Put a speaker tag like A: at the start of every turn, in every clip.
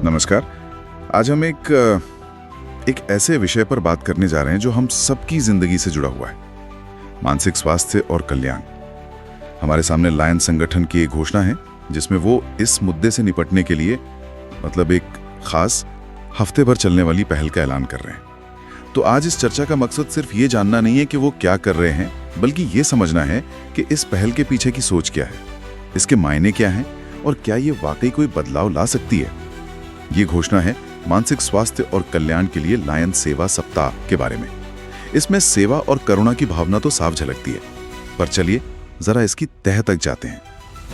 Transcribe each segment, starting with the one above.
A: नमस्कार। आज हम एक ऐसे विषय पर बात करने जा रहे हैं जो हम सबकी जिंदगी से जुड़ा हुआ है, मानसिक स्वास्थ्य और कल्याण। हमारे सामने लायन संगठन की एक घोषणा है जिसमें वो इस मुद्दे से निपटने के लिए एक खास हफ्ते भर चलने वाली पहल का ऐलान कर रहे हैं। तो आज इस चर्चा का मकसद सिर्फ ये जानना नहीं है कि वो क्या कर रहे हैं, बल्कि ये समझना है कि इस पहल के पीछे की सोच क्या है, इसके मायने क्या हैं और क्या ये वाकई कोई बदलाव ला सकती है। ये घोषणा है मानसिक स्वास्थ्य और कल्याण के लिए लायन सेवा सप्ताह के बारे में। इसमें सेवा और करुणा की भावना तो साफ झलकती है, पर चलिए जरा इसकी तह तक जाते हैं,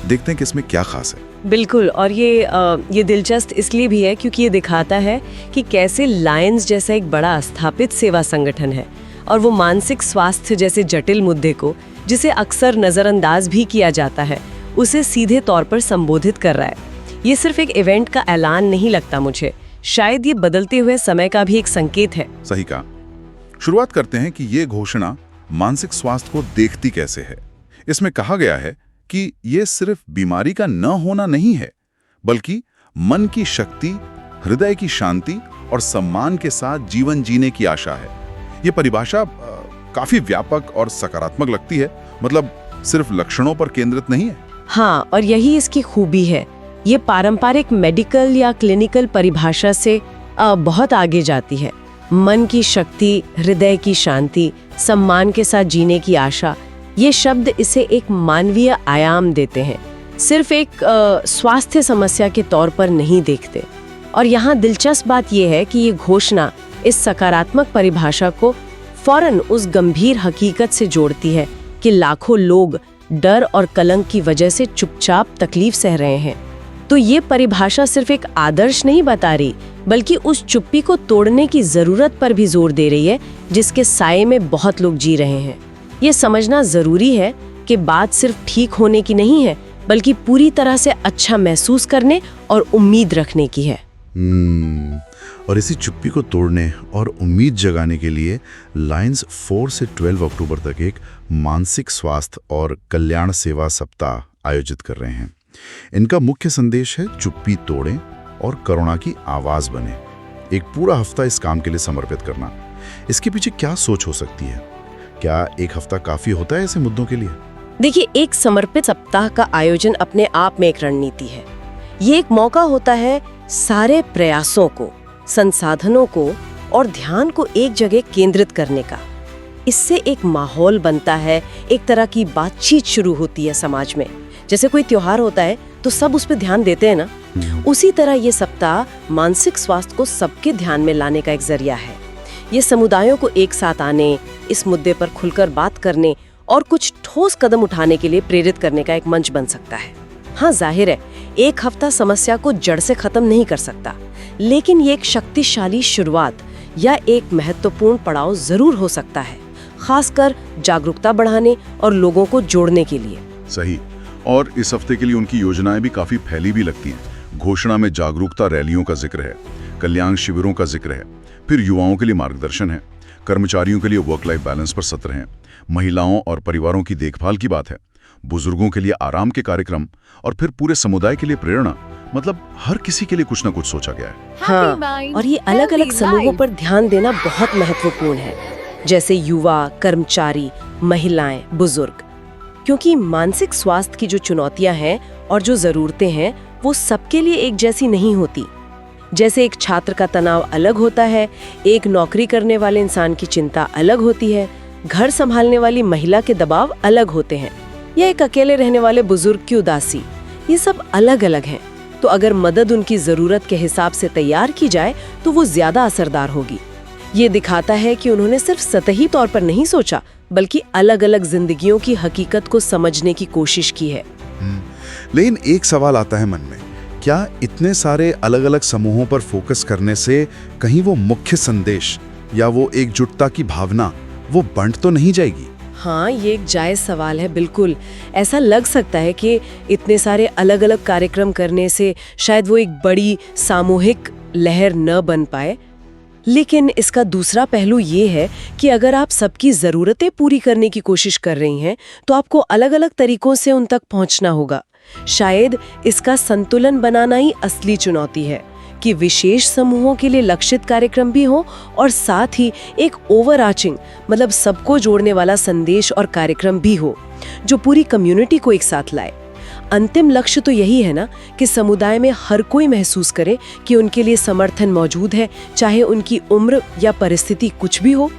A: देखते हैं कि इसमें क्या खास है।
B: बिल्कुल, और ये दिलचस्प इसलिए भी है क्योंकि ये दिखाता है कि कैसे लायंस जैसा एक बड़ा स्थापित सेवा संगठन है और वो मानसिक स्वास्थ्य जैसे जटिल मुद्दे को, जिसे अक्सर नज़रअंदाज भी किया जाता है, उसे सीधे तौर पर संबोधित कर रहा है। ये सिर्फ एक इवेंट का ऐलान नहीं लगता मुझे, शायद ये बदलते हुए समय का भी एक संकेत है।
A: सही कहा। शुरुआत करते हैं कि ये घोषणा मानसिक स्वास्थ्य को देखती कैसे है। इसमें कहा गया है कि ये सिर्फ बीमारी का न होना नहीं है, बल्कि मन की शक्ति, हृदय की शांति और सम्मान के साथ जीवन जीने की आशा है। ये परिभाषा काफी व्यापक और सकारात्मक लगती है, मतलब सिर्फ लक्षणों पर केंद्रित नहीं है।
B: हाँ, और यही इसकी खूबी है। ये पारंपरिक मेडिकल या क्लिनिकल परिभाषा से बहुत आगे जाती है। मन की शक्ति, हृदय की शांति, सम्मान के साथ जीने की आशा, ये शब्द इसे एक मानवीय आयाम देते हैं, सिर्फ एक स्वास्थ्य समस्या के तौर पर नहीं देखते। और यहाँ दिलचस्प बात यह है कि ये घोषणा इस सकारात्मक परिभाषा को फौरन उस गंभीर हकीकत से जोड़ती है कि लाखों लोग डर और कलंक की वजह से चुपचाप तकलीफ सह रहे हैं। तो ये परिभाषा सिर्फ एक आदर्श नहीं बता रही, बल्कि उस चुप्पी को तोड़ने की जरूरत पर भी जोर दे रही है जिसके साये में बहुत लोग जी रहे हैं। ये समझना जरूरी है कि बात सिर्फ ठीक होने की नहीं है, बल्कि पूरी तरह से अच्छा महसूस करने और उम्मीद रखने की है।
C: और इसी चुप्पी को तोड़ने और उम्मीद जगाने के लिए लायंस 4 से 12 अक्टूबर तक एक मानसिक स्वास्थ्य और कल्याण सेवा सप्ताह आयोजित कर रहे हैं। इनका मुख्य संदेश है चुप्पी तोड़ें और करुणा की आवाज बने। एक पूरा हफ्ता इस काम के लिए समर्पित करना, इसके पीछे क्या सोच हो सकती है? क्या एक हफ्ता काफी होता है ऐसे मुद्दों के लिए?
B: देखिए, एक समर्पित सप्ताह का आयोजन अपने आप में एक रणनीति है। ये एक मौका होता है सारे प्रयासों को, संसाधनों को और ध्यान को एक जगह केंद्रित करने का। इससे एक माहौल बनता है, एक तरह की बातचीत शुरू होती है समाज में। जैसे कोई त्योहार होता है तो सब उस पर ध्यान देते हैं ना, उसी तरह ये सप्ताह मानसिक स्वास्थ्य को सबके ध्यान में लाने का एक जरिया है। ये समुदायों को एक साथ आने, इस मुद्दे पर खुलकर बात करने और कुछ ठोस कदम उठाने के लिए प्रेरित करने का एक मंच बन सकता है। हाँ, जाहिर है एक हफ्ता समस्या को जड़ से खत्म नहीं कर सकता, लेकिन ये एक शक्तिशाली शुरुआत या एक महत्वपूर्ण पड़ाव जरूर हो सकता है, खासकर जागरूकता बढ़ाने और लोगों को जोड़ने के लिए।
A: सही। और इस हफ्ते के लिए उनकी योजनाएं भी काफी फैली भी लगती हैं। घोषणा में जागरूकता रैलियों का जिक्र है, कल्याण शिविरों का जिक्र है, फिर युवाओं के लिए मार्गदर्शन है, कर्मचारियों के लिए वर्क लाइफ बैलेंस पर सत्र हैं, महिलाओं और परिवारों की देखभाल की बात है, बुजुर्गों के लिए आराम के कार्यक्रम और फिर पूरे समुदाय के लिए प्रेरणा। मतलब हर किसी के लिए कुछ न कुछ सोचा गया है।
B: हाँ, और ये अलग अलग समूहों पर ध्यान देना बहुत महत्वपूर्ण है, जैसे युवा, कर्मचारी, महिलाएं, बुजुर्ग, क्योंकि मानसिक स्वास्थ्य की जो चुनौतियां हैं और जो जरूरतें हैं वो सबके लिए एक जैसी नहीं होती। जैसे एक छात्र का तनाव अलग होता है, एक नौकरी करने वाले इंसान की चिंता अलग होती है, घर संभालने वाली महिला के दबाव अलग होते हैं, या एक अकेले रहने वाले बुजुर्ग की उदासी, ये सब अलग अलग हैं। तो अगर मदद उनकी जरूरत के हिसाब से तैयार की जाए तो वो ज्यादा असरदार होगी। ये दिखाता है कि उन्होंने सिर्फ सतही तौर पर नहीं सोचा, बल्कि अलग अलग जिंदगियों की हकीकत को समझने की कोशिश की है।
C: लेकिन एक सवाल आता है मन में, क्या इतने सारे अलग अलग समूहों पर फोकस करने से कहीं वो मुख्य संदेश या वो एकजुटता की भावना वो बंट तो नहीं जाएगी?
B: हाँ, ये एक जायज सवाल है। बिल्कुल ऐसा लग सकता है कि इतने सारे अलग अलग कार्यक्रम करने से शायद वो एक बड़ी सामूहिक लहर न बन पाए, लेकिन इसका दूसरा पहलू ये है कि अगर आप सबकी ज़रूरतें पूरी करने की कोशिश कर रही हैं तो आपको अलग अलग तरीकों से उन तक पहुंचना होगा। शायद इसका संतुलन बनाना ही असली चुनौती है, कि विशेष समूहों के लिए लक्षित कार्यक्रम भी हो और साथ ही एक ओवरआर्चिंग मतलब सबको जोड़ने वाला संदेश और कार्यक्रम भी हो जो पूरी कम्युनिटी को एक साथ लाए। अंतिम लक्ष्य तो यही है ना कि समुदाय में हर कोई महसूस करे कि उनके लिए समर्थन मौजूद है, चाहे उनकी उम्र या परिस्थिति कुछ भी हो।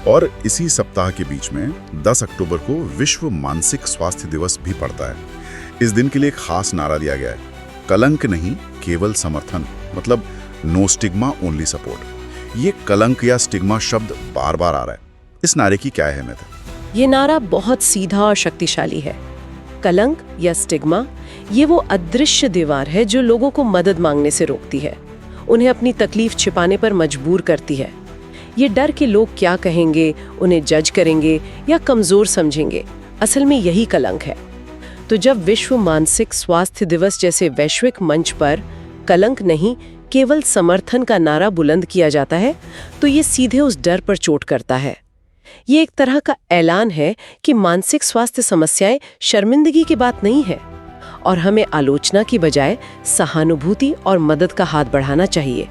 A: और इसी सप्ताह के बीच में 10 अक्टूबर को विश्व मानसिक स्वास्थ्य दिवस भी पड़ता है। इस दिन के लिए एक खास नारा दिया गया है, कलंक नहीं केवल समर्थन, मतलब नो स्टिग्मा ओनली सपोर्ट। ये कलंक या स्टिग्मा शब्द बार बार आ रहा है, इस नारे की क्या अहमियत है?
B: ये नारा बहुत सीधा और शक्तिशाली है। कलंक या स्टिग्मा ये वो अदृश्य दीवार है जो लोगों को मदद मांगने से रोकती है, उन्हें अपनी तकलीफ छिपाने पर मजबूर करती है। ये डर कि लोग क्या कहेंगे, उन्हें जज करेंगे या कमजोर समझेंगे, असल में यही कलंक है। तो जब विश्व मानसिक स्वास्थ्य दिवस जैसे वैश्विक मंच पर कलंक नहीं केवल समर्थन का नारा बुलंद किया जाता है, तो ये सीधे उस डर पर चोट करता है। ये एक तरह का ऐलान है कि मानसिक स्वास्थ्य समस्याएं शर्मिंदगी की बात नहीं है और हमें आलोचना की बजाय सहानुभूति और मदद का हाथ बढ़ाना चाहिए।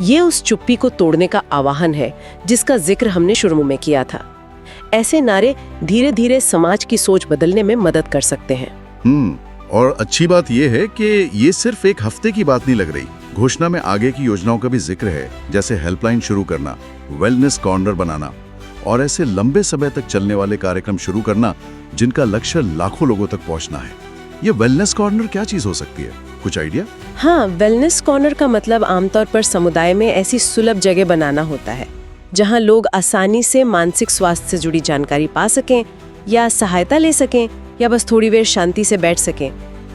B: ये उस चुप्पी को तोड़ने का आह्वान है जिसका जिक्र हमने शुरू में किया था। ऐसे नारे धीरे धीरे समाज की सोच बदलने में मदद कर सकते हैं।
C: और अच्छी बात यह है कि ये सिर्फ एक हफ्ते की बात नहीं लग रही। घोषणा में आगे की योजनाओं का भी जिक्र है, जैसे हेल्पलाइन शुरू करना, वेलनेस कॉर्नर बनाना और ऐसे लंबे समय तक चलने वाले कार्यक्रम शुरू करना जिनका लक्ष्य लाखों लोगों तक पहुंचना है। ये वेलनेस कॉर्नर क्या चीज हो सकती है, कुछ आइडिया?
B: हाँ, वेलनेस कॉर्नर का मतलब आमतौर पर समुदाय में ऐसी सुलभ जगह बनाना होता है जहाँ लोग आसानी से मानसिक स्वास्थ्य से जुड़ी जानकारी पा सकें या सहायता ले सकें या बस थोड़ी देर शांति से बैठ सकें।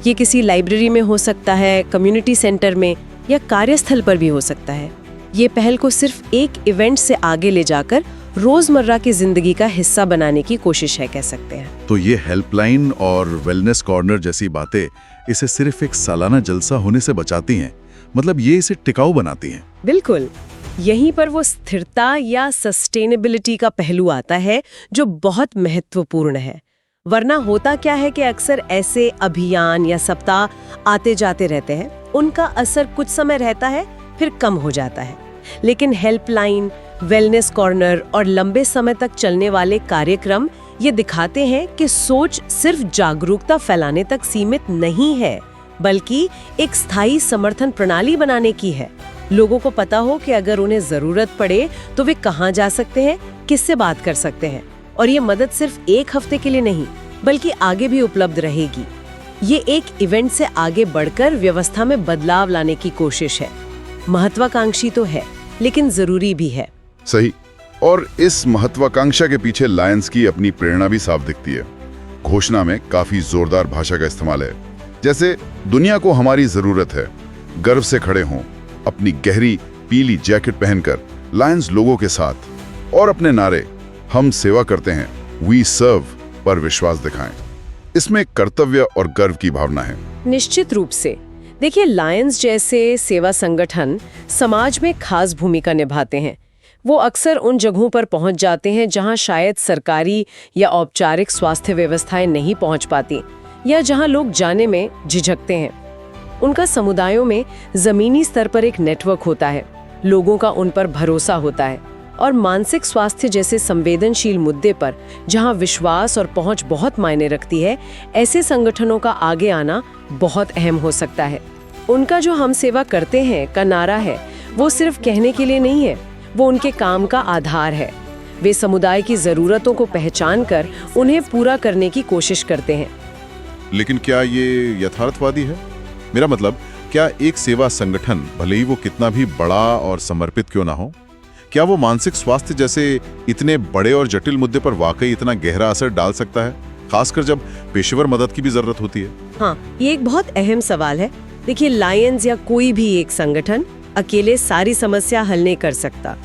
B: ये किसी लाइब्रेरी में हो सकता है, कम्युनिटी सेंटर में या कार्यस्थल पर भी हो सकता है। ये पहल को सिर्फ एक इवेंट से आगे ले जाकर रोजमर्रा की जिंदगी का हिस्सा बनाने की कोशिश है, कह सकते हैं।
C: तो ये हेल्पलाइन और वेलनेस कॉर्नर जैसी बातें इसे सिर्फ एक सालाना जलसा होने से बचाती हैं, मतलब ये इसे टिकाऊ बनाती हैं।
B: बिल्कुल, यहीं पर वो स्थिरता या सस्टेनेबिलिटी का पहलू आता है जो बहुत महत्वपूर्ण है। वरना होता क्या है कि अक्सर ऐसे अभियान या सप्ताह आते जाते रहते हैं, उनका असर कुछ समय रहता है फिर कम हो जाता है। लेकिन हेल्पलाइन, वेलनेस कॉर्नर और लंबे समय तक चलने वाले कार्यक्रम ये दिखाते हैं कि सोच सिर्फ जागरूकता फैलाने तक सीमित नहीं है, बल्कि एक स्थायी समर्थन प्रणाली बनाने की है। लोगों को पता हो कि अगर उन्हें जरूरत पड़े तो वे कहाँ जा सकते हैं, किससे बात कर सकते हैं, और ये मदद सिर्फ एक हफ्ते के लिए नहीं बल्कि आगे भी उपलब्ध रहेगी। ये एक इवेंट से आगे बढ़कर व्यवस्था में बदलाव लाने की कोशिश है। महत्वाकांक्षी तो है लेकिन जरूरी भी है।
A: सही। और इस महत्वाकांक्षा के पीछे लायंस की अपनी प्रेरणा भी साफ दिखती है। घोषणा में काफी जोरदार भाषा का इस्तेमाल है, जैसे दुनिया को हमारी जरूरत है, गर्व से खड़े हों, अपनी गहरी पीली जैकेट पहनकर लायंस लोगों के साथ, और अपने नारे हम सेवा करते हैं, वी सर्व पर विश्वास दिखाएं। इसमें कर्तव्य और गर्व की भावना है।
B: निश्चित रूप से। देखिए, लायंस जैसे सेवा संगठन समाज में खास भूमिका निभाते हैं। वो अक्सर उन जगहों पर पहुंच जाते हैं जहां शायद सरकारी या औपचारिक स्वास्थ्य व्यवस्थाएं नहीं पहुंच पाती या जहां लोग जाने में झिझकते हैं। उनका समुदायों में जमीनी स्तर पर एक नेटवर्क होता है, लोगों का उन पर भरोसा होता है, और मानसिक स्वास्थ्य जैसे संवेदनशील मुद्दे पर जहां विश्वास और पहुंच बहुत मायने रखती है, ऐसे संगठनों का आगे आना बहुत अहम हो सकता है। उनका जो हम सेवा करते हैं का नारा है, वो सिर्फ कहने के लिए नहीं है, वो उनके काम का आधार है। वे समुदाय की जरूरतों को पहचान कर उन्हें पूरा करने की कोशिश करते हैं।
A: लेकिन क्या ये यथार्थवादी है? मेरा मतलब, क्या एक सेवा संगठन, भले ही वो कितना भी बड़ा और समर्पित क्यों ना हो, क्या वो मानसिक स्वास्थ्य जैसे इतने बड़े और जटिल मुद्दे पर वाकई इतना गहरा असर डाल सकता है, खासकर जब पेशेवर मदद की भी जरूरत होती है?
B: हाँ, ये एक बहुत अहम सवाल है। देखिए, लायंस या कोई भी एक संगठन अकेले सारी समस्या हल नहीं कर सकता,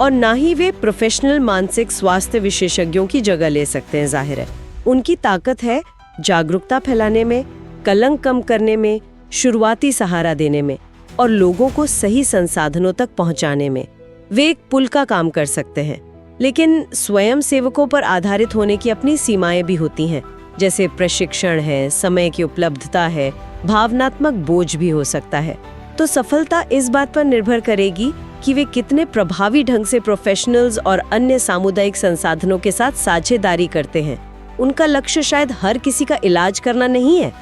B: और ना ही वे प्रोफेशनल मानसिक स्वास्थ्य विशेषज्ञों की जगह ले सकते हैं। जाहिर है, उनकी ताकत है जागरूकता फैलाने में, कलंक कम करने में, शुरुआती सहारा देने में और लोगों को सही संसाधनों तक पहुंचाने में। वे एक पुल का काम कर सकते हैं, लेकिन स्वयं सेवकों पर आधारित होने की अपनी सीमाएं भी होती हैं, जैसे प्रशिक्षण है, समय की उपलब्धता है, भावनात्मक बोझ भी हो सकता है। तो सफलता इस बात पर निर्भर करेगी कि वे कितने प्रभावी ढंग से प्रोफेशनल्स और अन्य सामुदायिक संसाधनों के साथ साझेदारी करते हैं। उनका लक्ष्य शायद हर किसी का इलाज करना नहीं है,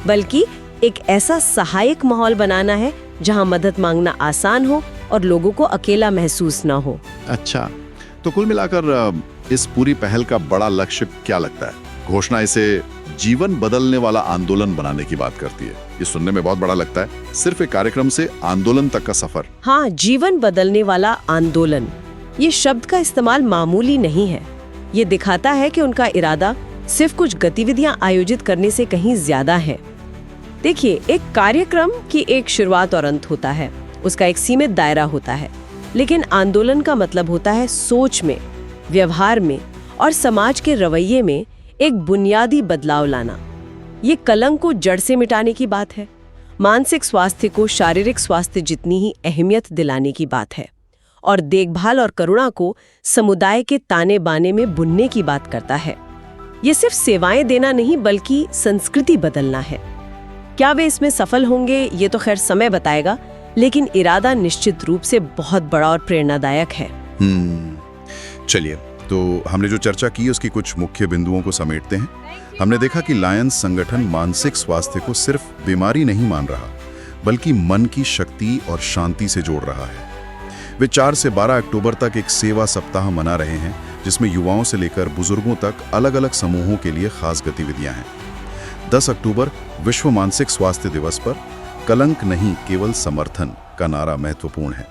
B: बल्कि एक ऐसा सहायक माहौल बनाना है जहां मदद मांगना आसान हो और लोगों को अकेला महसूस ना हो।
D: अच्छा, तो कुल मिलाकर इस पूरी पहल का बड़ा लक्ष्य क्या लगता है? घोषणा इसे जीवन बदलने वाला आंदोलन बनाने की बात करती है। ये सुनने में बहुत बड़ा लगता है, सिर्फ एक कार्यक्रम से आंदोलन तक का सफर।
B: हाँ, जीवन बदलने वाला आंदोलन, ये शब्द का इस्तेमाल मामूली नहीं है। ये दिखाता है कि उनका इरादा सिर्फ कुछ गतिविधियां आयोजित करने से कहीं ज्यादा है। देखिए, एक कार्यक्रम की एक शुरुआत और अंत होता है, उसका एक सीमित दायरा होता है, लेकिन आंदोलन का मतलब होता है सोच में, व्यवहार में और समाज के रवैये में एक बुनियादी बदलाव लाना। ये कलंक को जड़ से मिटाने की बात है, मानसिक स्वास्थ्य को शारीरिक स्वास्थ्य जितनी ही अहमियत दिलाने की बात है, और देखभाल और करुणा को समुदाय के ताने बाने में बुनने की बात करता है। ये सिर्फ सेवाएं देना नहीं, बल्कि संस्कृति बदलना है। क्या वे इसमें सफल होंगे, ये तो खैर समय बताएगा, लेकिन इरादा निश्चित रूप से बहुत बड़ा और प्रेरणादायक है।
A: चलिए, तो हमने जो चर्चा की उसकी कुछ मुख्य बिंदुओं को समेटते हैं। हमने देखा कि लायंस संगठन मानसिक स्वास्थ्य को सिर्फ बीमारी नहीं मान रहा, बल्कि मन की शक्ति और शांति से जोड़ रहा है। वे 4 से 12 अक्टूबर तक एक सेवा सप्ताह मना रहे हैं, जिसमें युवाओं से लेकर बुजुर्गों तक अलग अलग समूहों के लिए खास गतिविधियां हैं। 10 अक्टूबर विश्व मानसिक स्वास्थ्य दिवस पर कलंक नहीं, केवल समर्थन का नारा महत्वपूर्ण है।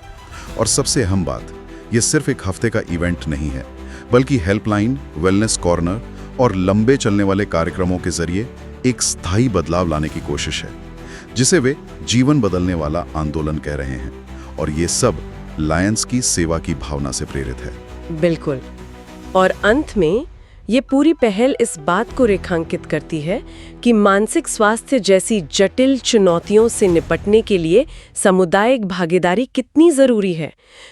A: और सबसे अहम बात, यह सिर्फ एक हफ्ते का इवेंट नहीं है, बल्कि हेल्पलाइन, वेलनेस कॉर्नर और लंबे चलने वाले कार्यक्रमों के जरिए एक स्थायी बदलाव लाने की कोशिश है, जिसे वे जीवन बदलने वाला आंदोलन कह रहे हैं। और ये सब लायंस की सेवा की भावना से प्रेरित है।
B: बिल्कुल। और अंत में ये पूरी पहल इस बात को रेखांकित करती है कि मानसिक स्वास्थ्य जैसी जटिल चुनौतियों से निपटने के लिए सामुदायिक भागीदारी कितनी जरूरी है।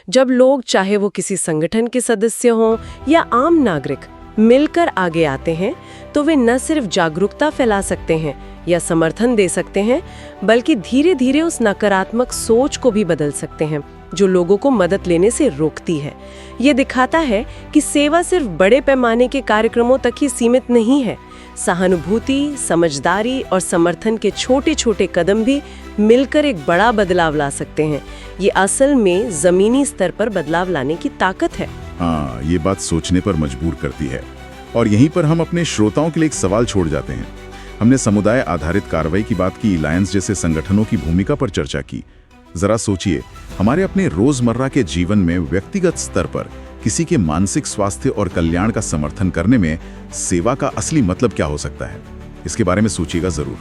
B: जब लोग, चाहे वो किसी संगठन के सदस्य हों या आम नागरिक, मिलकर आगे आते हैं, तो वे न सिर्फ जागरूकता फैला सकते हैं या समर्थन दे सकते हैं, बल्कि धीरे धीरे उस नकारात्मक सोच को भी बदल सकते हैं जो लोगों को मदद लेने से रोकती है। ये दिखाता है कि सेवा सिर्फ बड़े पैमाने के कार्यक्रमों तक ही सीमित नहीं है। सहानुभूति, समझदारी और समर्थन के छोटे छोटे कदम भी मिलकर एक बड़ा बदलाव ला सकते हैं। ये असल में जमीनी स्तर पर बदलाव लाने की ताकत है।
A: हाँ, ये बात सोचने पर मजबूर करती है। और यहीं पर हम अपने श्रोताओं के लिए एक सवाल छोड़ जाते हैं। हमने समुदाय आधारित कार्रवाई की बात की, लायंस जैसे संगठनों की भूमिका पर चर्चा की। जरा सोचिए, हमारे अपने रोजमर्रा के जीवन में व्यक्तिगत स्तर पर किसी के मानसिक स्वास्थ्य और कल्याण का समर्थन करने में सेवा का असली मतलब क्या हो सकता है? इसके बारे में सोचिएगा जरूर।